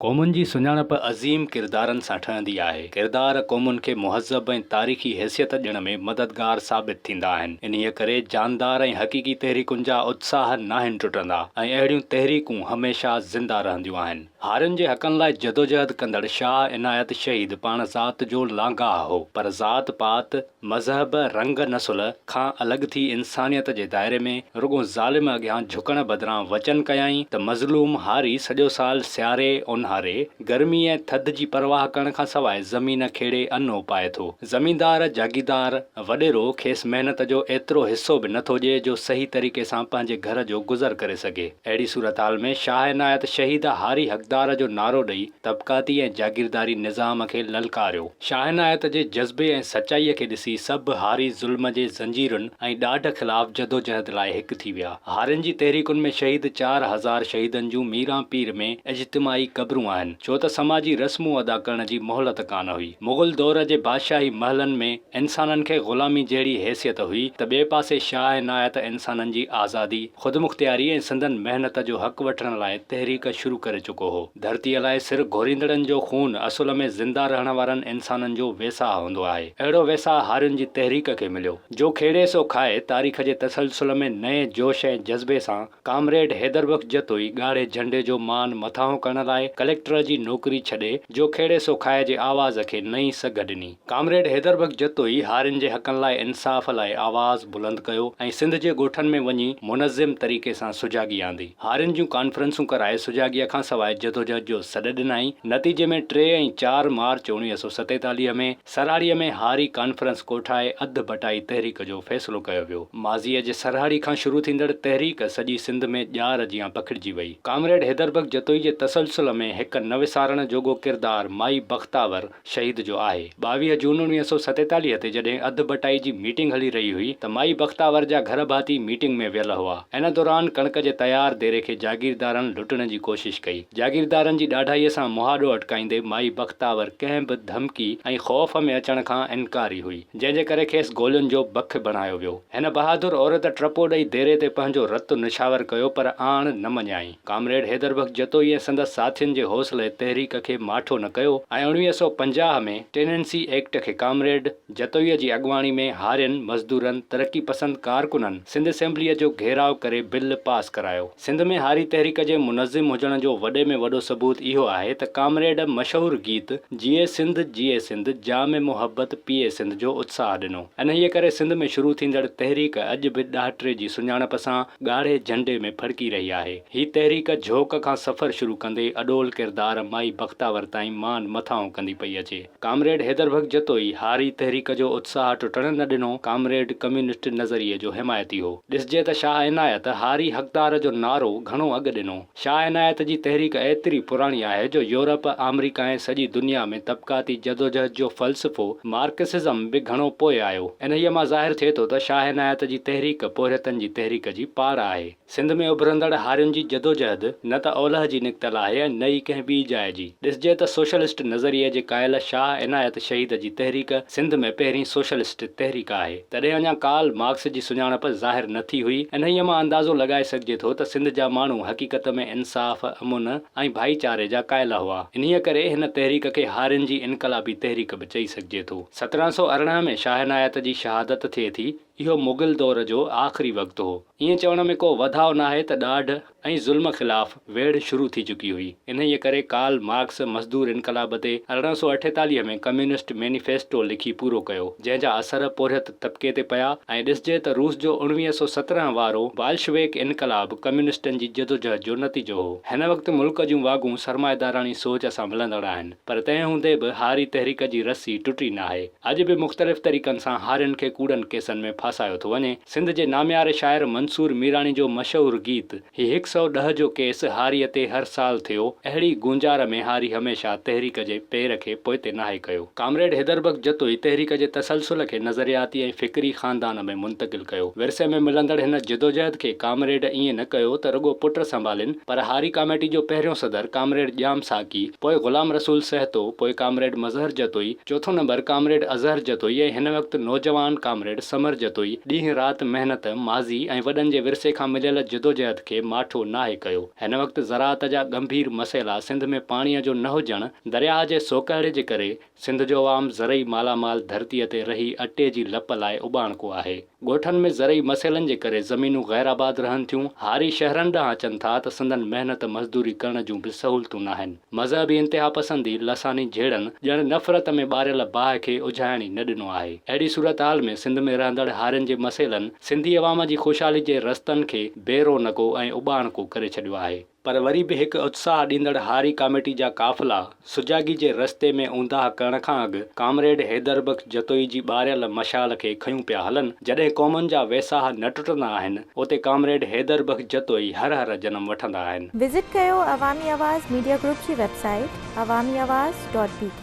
क़ौमुनि जी सुञाणप अज़ीम किरदारनि सां ठहंदी आहे। किरदार क़ौमुनि खे मुहज़्ज़ब ऐं तारीख़ी हैसियत ॾियण में मददगार साबित थींदा आहिनि। इन्हीअ करे जानदार ऐं हक़ीक़ी तहरीकुनि जा उत्साह नाहिनि टुटंदा ऐं अहिड़ियूं तहरीकूं हमेशह ज़िंदा रहंदियूं आहिनि। हारियुनि जे हक़नि लाइ जदोजहद कंदड़ शाह इनायत शहीद पाण ज़ात जो लांघा हो, पर ज़ात पात मज़हब रंग नसुल खां अलॻि थी इंसानियत जे दायरे में रुगो ज़ालिम अॻियां झुकण बदिरां वचन कयाईं त मज़लूम हारी सॼो साल सियारे उन्हारे गर्मी ऐं थधि जी परवाह करण खां सवाइ ज़मीन खेड़े अनो पाए थो। ज़मींदार जागीरदार वॾेरो खेसि महिनत जो एतिरो हिसो बि नथो ॾिए जो सही तरीक़े सां पंहिंजे घर जो गुज़र करे सघे। अहिड़ी सूरत हाल में शाह इनायत शहीद हारी हक़दार जो नारो ॾेई तबक़ाती ऐं जागीरदारी निज़ाम खे ललकारियो। शाह इनायत जे जज़्बे ऐं सचाईअ खे ॾिसी सभु हारी ज़ुल्म जे ज़ंजीरुनि ऐं ॾाढ ख़िलाफ़ जदोजहद लाइ हिकु थी विया। हारियुनि जी तहरीकुनि में शहीद 4000 शहीदनि जूं मीरां पीर में इज्तिमाई क़ब्रूं आहिनि, छो त समाजी रस्मूं अदा करण जी मोहलत कान हुई। मुग़ल दौर जे बादशाही महलनि में इंसाननि खे ग़ुलामी जहिड़ी हैसियत हुई त ॿिए पासे शाह इनायत इंसाननि जी आज़ादी, ख़ुदमुख़्तियारी ऐं संदन महिनत जो हक़ वठण लाइ तहरीक शुरू करे चुको हो। धरतीअ लाइ सिर घोरींदड़नि जो खून असुल में ज़िंदा रहण वारनि इंसाननि जो वेसाह हूंदो आहे। अहिड़ो वेसाह हारियुनि जी तहरीक खे मिलियो, जो खेड़े सो खाए तारीख़ जे तसलसुल में नए जोश ऐं जज़्बे सां कामरेड हैदर बख़्श जतोई ॻाढ़े झंडे जो मान मथां करण लाइ कलेक्टर जी नौकरी छॾे जो खेड़े सो खाए जे आवाज़ खे नई सघ ॾिनी। कामरेड हैदर बख़्श जतोई हारियुनि जे हक़नि लाइ इंसाफ़ लाइ आवाज़ बुलंद कयो ऐं सिंध जे ॻोठनि में वञी मुनज़्ज़िम तरीक़े सां सुजागी आंदी। हारियुनि जूं कॉन्फ्रेंसूं कराए सुजागीअ खां सवाइ जदोजहद जो सॾ ॾिनाई। नतीजे में 3 ऐं 4 मार्च 1947 में सराड़ीअ में हारी कॉन्फ्रेंस कोठाए अधु बटाई तहरीक जो फ़ैसिलो कयो वियो। माज़ीअ जे सरहाड़ी खां शुरू थींदड़ तहरीक सॼी सिंध में ॼार जियां पखिड़िजी वई। कामरेड हैदर बख़्श जतोई जे तसलसुल में हिकु न विसारण जोॻो किरदार माई बख़्तावर शहीद जो आहे। 22 जून 1947 ते जॾहिं अधु बटाई जी मीटिंग हली रही हुई त माई बख़्तावर जा घर भाती मीटिंग में वियल हुआ। इन दौरान कणक जे तयार देरे खे जागीरदारनि लुटण जी कोशिश कई। जागीरदारनि जी ॾाढाईअ सां मुहाॾो अटकाईंदे माई बख़्तावर कंहिं बि धमकी ऐं ख़ौफ़ में अचण खां इनकारी हुई, जंहिंजे करे खेसि गोलियुनि जो बख बणायो वियो। हिन बहादुर औरत टपो ॾेई देरे ते पंहिंजो रतु निछावर कयो, पर आण न मञाई। कामरेड हैदर बख़्श जतोई ऐं संदसि साथियुनि जे हौसले तहरीक खे माठो न कयो ऐं 1950 में टेनेंसी एक्ट खे कामरेड जतोईअ जी अॻुवाणी में हारियुनि, मज़दूरनि, तरक़ी पसंद कारकुननि सिंध असेंबलीअ जो घेराव करे बिल पास करायो। सिंध में हारी तहरीक जे मुनज़्ज़िम हुजण जो वॾे में वॾो सबूत इहो आहे त कामरेड मशहूर गीत जिए सिंध जाम मोहब्बत पीए सिंध जो उत्साह ॾिनो। इन्हीअ करे सिंध में शुरू थींदड़ तहरीक अॼु बि ॾाहिटे जी सुञाणप सां ॻाढ़े झंडे में फड़की रही आहे। ही तहरीक झोक खां सफ़र शुरू कंदे अॾोल किरदार माई बख़्तावर ताईं मान मथां कंदी पई अचे। कामरेड हैदर बख़्श जतोई हारी तहरीक जो उत्साह टुटण न ॾिनो। कामरेड कम्युनिस्ट नज़रिए जो हिमायती हो। ॾिसजे त शाह इनायत हारी हक़दार जो नारो घणो अॻु ॾिनो। शाह इनायत जी तहरीक एतिरी पुराणी आहे जो यूरोप, अमेरिका ऐं सॼी दुनिया में तबक़ाती जदोजहद जो फ़लसफ़ो मार्क्सिज़म बि घणो पोइ आयो। इन्हीअ मां ज़ाहिर थिए थो त शाह इनायत जी तहरीक पोरियतनि जी तहरीक जी पार आहे। सिंध में उभरंदड़ हारियुनि जी जदोजहद न त ओलह जी निकितल आहे ऐं न ई कंहिं ॿी जाइ जी। ॾिसजे त सोशलिस्ट नज़रिए जे क़ाइल शाह इनायत शहीद जी तहरीक सिंध में पहिरीं सोशलिस्ट तहरीक आहे। तॾहिं अञा कार्ल मार्क्स जी सुञाणप ज़ाहिर न थी हुई। इन्हीअ मां अंदाज़ो लॻाए सघिजे थो त सिंध जा माण्हू हक़ीक़त में इंसाफ़, अमुन ऐं भाईचारे जा क़ाइल हुआ। इन्हीअ करे हिन तहरीक खे हारियुनि जी इनक़लाबी तहरीक बि चई सघिजे थो। 1718 में शाह इनायत जी शहादत थिए थी। इहो मुग़ल दौर जो आख़िरी वक़्तु हो। ईअं चवण में को वधाउ नाहे त ॾाढ ऐं ज़ुल्म ख़िलाफ़ वेड़ शुरू थी चुकी हुई। इन्हीअ करे कार्ल मार्क्स मज़दूर इनक़लाब ते 1848 में कम्युनिस्ट मैनिफेस्टो लिखी पूरो कयो, जंहिंजा असर पोरियत तबिके ते पिया। ऐं ॾिसजे त रूस जो 1917 वारो बाल्शवेक इनक़लाब कम्युनिस्टनि जी जदोजहद जो नतीजो हो। हिन वक़्तु मुल्क जूं वागूं सरमाएदाराणी सोच सां मिलंदड़ आहिनि, पर तंहिं हूंदे बि हारी तहरीक जी रस्सी टुटी न आहे। अॼु बि मुख़्तलिफ़ तरीक़नि सां हारियुनि खे कूड़नि केसनि में फासायो थो वञे। सिंध जे नामियारे शाइर मंसूर मीराणी जो मशहूरु गीत ही 110 जो केस हारीअ ते हर साल थियो, अहिड़ी गुंजार में हारी हमेशह तहरीक जे पेर खे पोइते नाहे कयो। कामरेड हैदर बख़्श जतोई तहरीक जे तसलसुल खे नज़रियाती ऐं फ़िक्री ख़ानदान में मुंतक़िल कयो। विरसे में मिलंदड़ हिन जदोजहद खे कामरेड ईअं न कयो त रुगो पुट संभालिन, पर हारी कमेटी जो पहिरियों सदर कामरेड ॼाम साकी, पोइ ग़ुलाम रसूल सहतो, पोइ कामरेड मज़हर जतोई, चोथों नंबर कामरेड अज़हर जतोई ऐं हिन वक़्तु नौजवान कामरेड समर जतोई जतोई ॾींहुं राति महिनत माज़ी ऐं वॾनि जे विरसे खां मिलियल जिदोजहद खे माठो नाहे कयो। हिन वक़्तु ज़राअत जा गंभीर मसइला सिंध में पाणीअ जो न हुजणु, दरिया जे सोकहिड़े जे करे सिंध जो आवाम ज़रई मालामाल धरतीअ ते रही अटे जी लप लाइ उॿाणको आहे। ॻोठनि में ज़रई मसइलनि जे करे ज़मीनूं गैराबाद रहनि थियूं। हारी शहरनि ॾांहुं अचनि था त संदन महिनत मज़दूरी करण जूं बि सहूलियतूं न आहिनि। मज़हबी इंतिहा पसंदी लसानी जहिड़नि ॼण नफ़रत में ॿारियल बाहि खे उझाइण ई न ॾिनो आहे। अहिड़ी सूरत हाल में सिंध में रहंदड़ हारियुनि जे मसइलनि सिंधी अवाम जी ख़ुशहाली जे रस्तनि खे बेरोनको ऐं उॿाणको करे छॾियो आहे। पर वरी बि हिकु उत्साह ॾींदड़ हारी कमेटी जा काफ़िला सुजागी जे रस्ते में ऊंदाह करण खां अॻु कामरेड हैदर बख़्श जतोई जी ॿारियल मशाल खे खयूं पिया हलनि। जॾहिं क़ौमुनि जा वेसाह न टुटंदा आहिनि, उते कामरेड हैदर बख़्श जतोई हर हर जनम वठंदा आहिनि। विज़िट कयो अवामी आवाज़ मीडिया ग्रुप जी वेबसाइट awamiawaz.pk